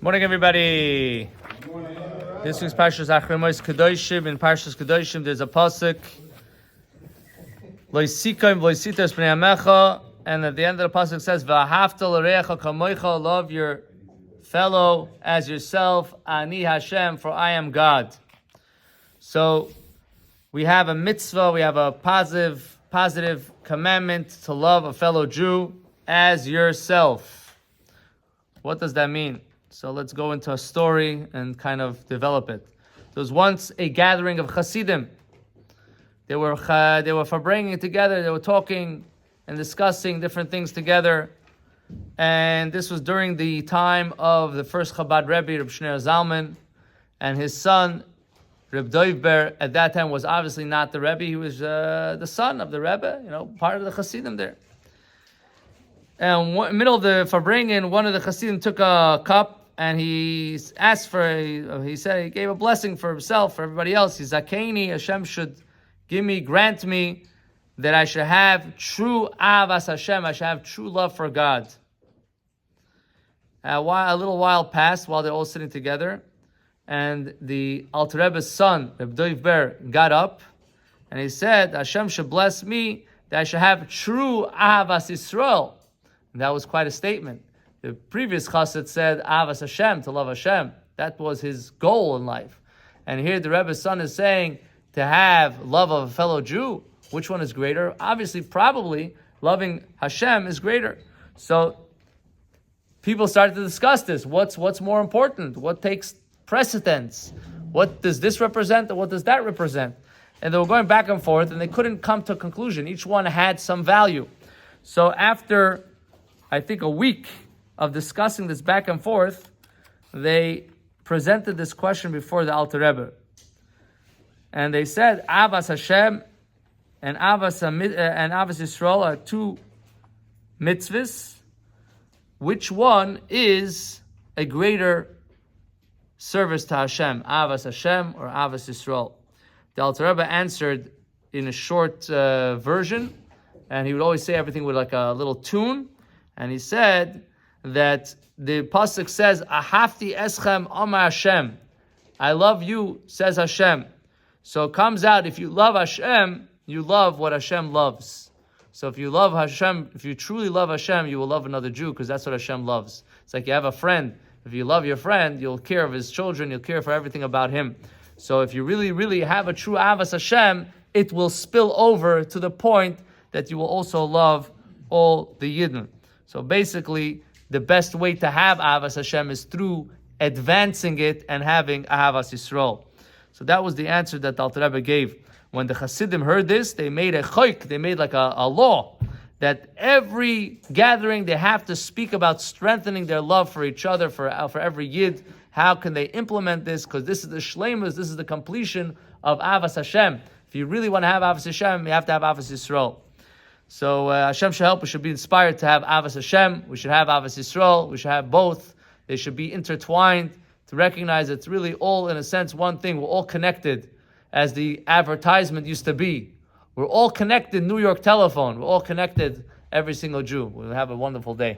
Morning, everybody. This week's Parshas Achronos Kedoshim. In Parshas Kedoshim, there's a pasuk, Loisikaim loisitas bnei amecha, and at the end of the pasuk says, V'ahavta l'reacha kamoicha, love your fellow as yourself, Ani Hashem, for I am God. So we have a mitzvah, we have a positive commandment to love a fellow Jew as yourself. What does that mean? So let's go into a story and kind of develop it. There was once a gathering of Hasidim. They were bringing together. They were talking and discussing different things together. And this was during the time of the first Chabad Rebbe, Reb Shneur Zalman, and his son, Reb Doivber. At that time was obviously not the Rebbe. He was the son of the Rebbe, part of the Hasidim there. And in the middle of the Farbringen, one of the Hasidim took a cup and he asked he gave a blessing for himself, for everybody else. He said, Zakeni, Hashem should grant me that I should have true avas Hashem, I should have true love for God. A little while passed while they're all sitting together, and the Alter Rebbe's son, Reb Doivber, got up, and he said, Hashem should bless me that I should have true avas Yisrael. And that was quite a statement. The previous chassid said, Avas Hashem, to love Hashem. That was his goal in life. And here the Rebbe's son is saying, to have love of a fellow Jew, which one is greater? Obviously, probably, loving Hashem is greater. So, people started to discuss this. What's more important? What takes precedence? What does this represent and what does that represent? And they were going back and forth, and they couldn't come to a conclusion. Each one had some value. So after, I think, a week of discussing this back and forth, they presented this question before the Alter Rebbe. And they said, Avas Hashem and Avas Yisrael are two mitzvahs. Which one is a greater service to Hashem? Avas Hashem or Avas Yisrael? The Alter Rebbe answered in a short version, and he would always say everything with like a little tune. And he said that the pasuk says, Ahafti eschem amar Hashem. I love you, says Hashem. So it comes out, if you love Hashem, you love what Hashem loves. So if you love Hashem, if you truly love Hashem, you will love another Jew, because that's what Hashem loves. It's like you have a friend. If you love your friend, you'll care of his children, you'll care for everything about him. So if you really, really have a true Avas Hashem, it will spill over to the point that you will also love all the Yidden. So basically, the best way to have Avas Hashem is through advancing it and having Ahavas Yisrael. So that was the answer that the Alter Rebbe gave. When the Hasidim heard this, they made a choik, they made like a law, that every gathering they have to speak about strengthening their love for each other, for every Yid. How can they implement this? Because this is the shleimus, this is the completion of Avas Hashem. If you really want to have Avas Hashem, you have to have Avas Yisrael. So Hashem should help. We should be inspired to have Avas Hashem. We should have Avas Yisrael. We should have both. They should be intertwined to recognize it's really all, in a sense, one thing. We're all connected, as the advertisement used to be. We're all connected, New York telephone. We're all connected, every single Jew. We'll have a wonderful day.